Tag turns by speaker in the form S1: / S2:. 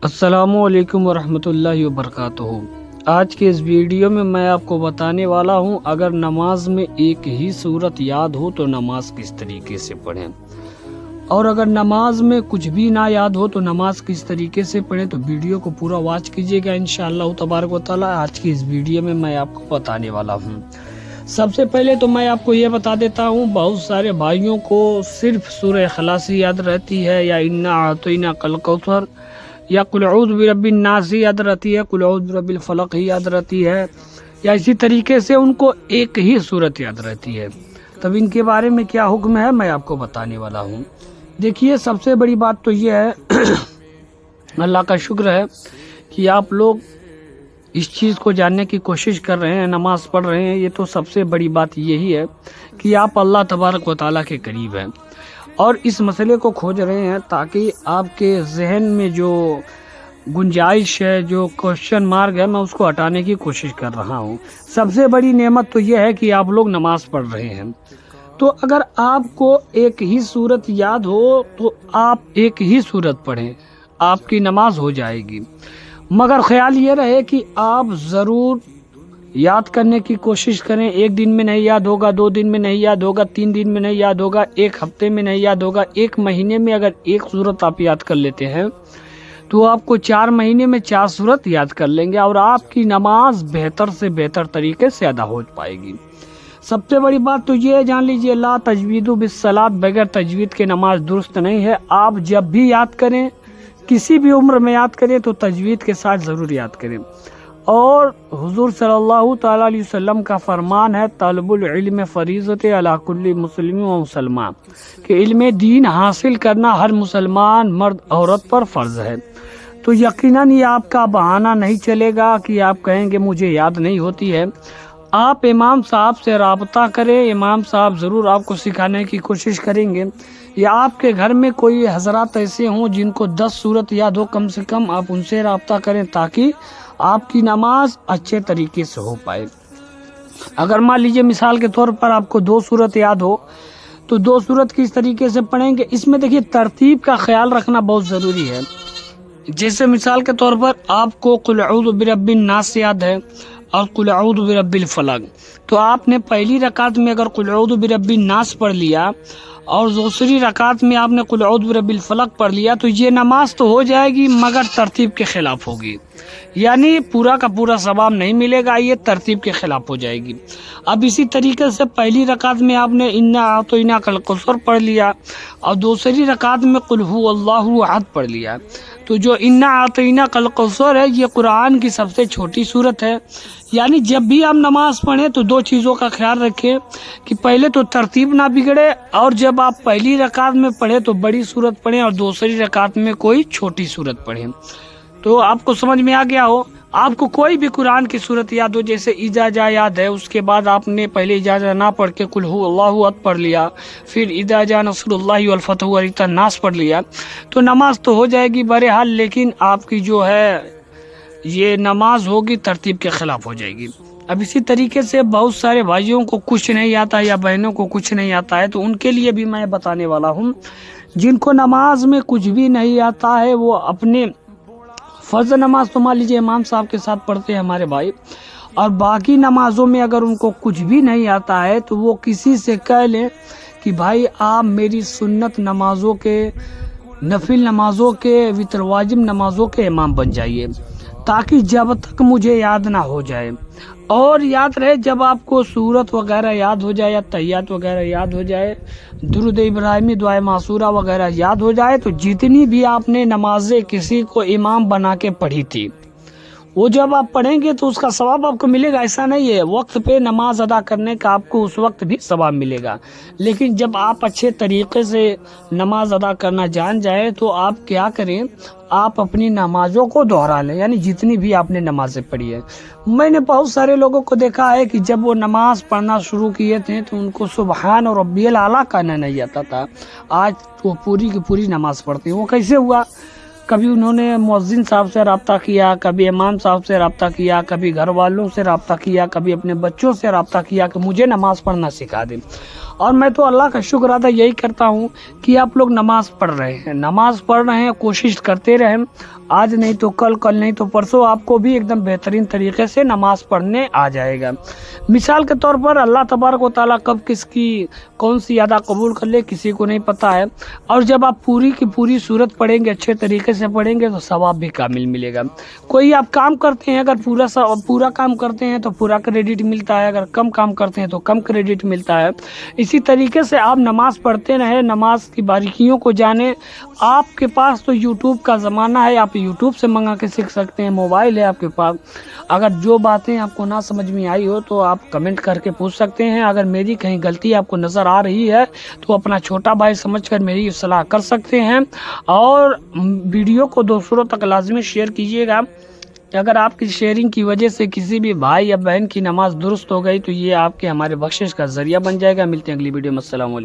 S1: अस्सलामुअलैकुम वरहमतुल्लाहि वबरकातुहू। आज के इस वीडियो में मैं आपको बताने वाला हूं, अगर नमाज में एक ही सूरत याद हो तो नमाज किस तरीके से पढ़ें, और अगर नमाज में कुछ भी ना याद हो तो नमाज किस तरीके से पढ़ें। तो वीडियो को पूरा वॉच कीजिएगा इंशाअल्लाह तबारक व तआला। आज की इस वीडियो में मैं आपको बताने वाला हूँ। सबसे पहले तो मैं आपको ये बता देता हूँ, बहुत सारे भाइयों को सिर्फ सूरह इखलास ही याद रहती है, या इन्ना आतैना कल कौसर, या कुल औज़ु बिरब्बिन नास ही याद रहती है, कुल औज़ु बिरब्बिल फलक ही याद रहती है, या इसी तरीके से उनको एक ही सूरत याद रहती है। तब इनके बारे में क्या हुक्म है मैं आपको बताने वाला हूँ। देखिए, सबसे बड़ी बात तो ये है अल्लाह का शुक्र है कि आप लोग इस चीज़ को जानने की कोशिश कर रहे हैं, नमाज पढ़ रहे हैं। ये तो सबसे बड़ी बात यही है कि आप अल्लाह तबारक व तआला के करीब हैं और इस मसले को खोज रहे हैं, ताकि आपके जहन में जो गुंजाइश है, जो क्वेश्चन मार्क है, मैं उसको हटाने की कोशिश कर रहा हूँ। सबसे बड़ी नेमत तो यह है कि आप लोग नमाज पढ़ रहे हैं। तो अगर आपको एक ही सूरत याद हो तो आप एक ही सूरत पढ़ें, आपकी नमाज हो जाएगी। मगर ख्याल ये रहे कि आप ज़रूर याद करने की कोशिश करें। एक दिन में नहीं याद होगा, 2 दिन में नहीं याद होगा, 3 दिन में नहीं याद होगा, 1 हफ्ते में नहीं याद होगा, 1 महीने में अगर एक सूरत आप याद कर लेते हैं तो आपको 4 महीने में 4 सूरत याद कर लेंगे और आपकी नमाज बेहतर से बेहतर तरीके से अदा हो पाएगी। सबसे बड़ी बात तो ये जान लीजिए, ला तजवीदु बिस्सलात, बगैर तजवीद के नमाज दुरुस्त नहीं है। आप जब भी याद करें, किसी भी उम्र में याद करें, तो तजवीद के साथ ज़रूर याद करें। और हुजूर सल्लल्लाहु तआला अलैहि वसल्लम का फरमान है, तलबुल इल्म फरीज़त अला कुल्ली मुस्लिम व मुसलमान, कि इल्म दीन हासिल करना हर मुसलमान मर्द औरत पर फ़र्ज़ है। तो यकीनन ये आपका बहाना नहीं चलेगा कि आप कहेंगे मुझे याद नहीं होती है। आप इमाम साहब से राब्ता करें, इमाम साहब ज़रूर आपको सिखाने की कोशिश करेंगे, या आपके घर में कोई हजरात ऐसे हों जिनको 10 सूरत याद हो, कम से कम आप उनसे राब्ता करें, ताकि आपकी नमाज अच्छे तरीके से हो पाए। अगर मान लीजिए मिसाल के तौर पर आपको 2 सूरत याद हो, तो 2 सूरत किस तरीके से पढ़ेंगे, इसमें देखिए तरतीब का ख्याल रखना बहुत ज़रूरी है। जैसे मिसाल के तौर पर आपको कुल औज़ु बिरब्बिन नास याद है और कुल औज़ु बिरब्बिल फलक, तो आपने पहली रकात में अगर कुल औज़ु बिरब्बिन नास पढ़ लिया और दूसरी रकात में आपने कुल औज़ु बिरब्बिल फलक पढ़ लिया, तो ये नमाज तो हो जाएगी मगर तरतीब के खिलाफ होगी, यानी पूरा का पूरा सवाब नहीं मिलेगा, ये तरतीब के खिलाफ हो जाएगी। अब इसी तरीके से पहली रकात में आपने इन्ना आतैना कल कौसर पढ़ लिया और दूसरी रकात में कुल हु अल्लाहु अहद पढ़ लिया, तो जो इन्ना आतैना कल कौसर है, ये कुरान की सबसे छोटी सूरत है। यानी जब भी आप नमाज पढ़ें तो 2 चीज़ों का ख्याल रखें कि पहले तो तरतीब ना बिगड़े, और जब आप पहली रकात में पढ़ें तो बड़ी सूरत पढ़ें और दूसरी रकात में कोई छोटी सूरत पढ़ें। तो आपको समझ में आ गया हो। आपको कोई भी कुरान की सूरत याद हो, जैसे इजाजा याद है, उसके बाद आपने पहले इजाजा ना पढ़ के कुल हु अल्लाहु अहद पढ़ लिया, फिर इजाजा नसरुल्लाहि वल फतहु और इतना नास पढ़ लिया, तो नमाज तो हो जाएगी बहरहाल, लेकिन आपकी जो है ये नमाज होगी तरतीब के खिलाफ हो जाएगी। अब इसी तरीके से बहुत सारे भाइयों को कुछ नहीं आता या बहनों को कुछ नहीं आता है, तो उनके लिए भी मैं बताने वाला हूँ। जिनको नमाज में कुछ भी नहीं आता है, वो अपने फ़र्ज़ नमाज तो मान लीजिए इमाम साहब के साथ पढ़ते हैं हमारे भाई, और बाकी नमाजों में अगर उनको कुछ भी नहीं आता है तो वो किसी से कह लें कि भाई आप मेरी सुन्नत नमाजों के, नफिल नमाजों के, वितर वाजिब नमाजों के इमाम बन जाइए, ताकि जब तक मुझे याद ना हो जाए। और याद रहे, जब आपको सूरत वगैरह याद हो जाए या तहियात वगैरह याद हो जाए, दुरूद इब्राहिमी, दुआ मासूरा वगैरह याद हो जाए, तो जितनी भी आपने नमाजें किसी को इमाम बना के पढ़ी थी, वो जब आप पढ़ेंगे तो उसका सवाब आपको मिलेगा। ऐसा नहीं है, वक्त पे नमाज अदा करने का आपको उस वक्त भी सवाब मिलेगा, लेकिन जब आप अच्छे तरीके से नमाज अदा करना जान जाए तो आप क्या करें, आप अपनी नमाजों को दोहरा लें, यानी जितनी भी आपने नमाजें पढ़ी है। मैंने बहुत सारे लोगों को देखा है कि जब वो नमाज पढ़ना शुरू किए थे तो उनको सुबहान और रब्बियल आला कहना नहीं आता था, आज वो पूरी की पूरी नमाज पढ़ते हैं। वो कैसे हुआ, कभी उन्होंने मुअज्जिन साहब से रब्ता किया, कभी इमाम साहब से रब्ता किया, कभी घर वालों से रब्ता किया, कभी अपने बच्चों से रब्ता किया कि मुझे नमाज पढ़ना सिखा दें, اور میں تو اللہ کا شکر ادا یہی کرتا ہوں کہ آپ لوگ نماز پڑھ رہے ہیں، کوشش کرتے رہیں، آج نہیں تو کل نہیں تو پرسوں آپ کو بھی ایک دم بہترین طریقے سے نماز پڑھنے آ جائے گا۔ مثال کے طور پر اللہ تبارک و تعالیٰ کب کس کی کون سی ادا قبول کر لے کسی کو نہیں پتہ ہے، اور جب آپ پوری کی پوری صورت پڑھیں گے، اچھے طریقے سے پڑھیں گے تو ثواب بھی کامل ملے گا۔ کوئی آپ کام کرتے ہیں، اگر پورا کام کرتے ہیں تو پورا کریڈٹ ملتا ہے، اگر کم کام کرتے ہیں تو کم کریڈٹ ملتا ہے۔ اسی طریقے سے آپ نماز پڑھتے رہیں، نماز کی باریکیوں کو جانیں۔ آپ کے پاس تو یوٹیوب کا زمانہ ہے، آپ یوٹیوب سے منگا کے سیکھ سکتے ہیں، موبائل ہے آپ کے پاس۔ اگر جو باتیں آپ کو نہ سمجھ میں آئی ہو تو آپ کمنٹ کر کے پوچھ سکتے ہیں، اگر میری کہیں غلطی آپ کو نظر آ رہی ہے تو اپنا چھوٹا بھائی سمجھ کر میری اصلاح کر سکتے ہیں، اور ویڈیو کو دوسروں تک لازمی شیئر کیجیے گا۔ اگر آپ کی شیئرنگ کی وجہ سے کسی بھی بھائی یا بہن کی نماز درست ہو گئی تو یہ آپ کے ہمارے بخشش کا ذریعہ بن جائے گا۔ ملتے ہیں اگلی ویڈیو میں، السلام علیکم۔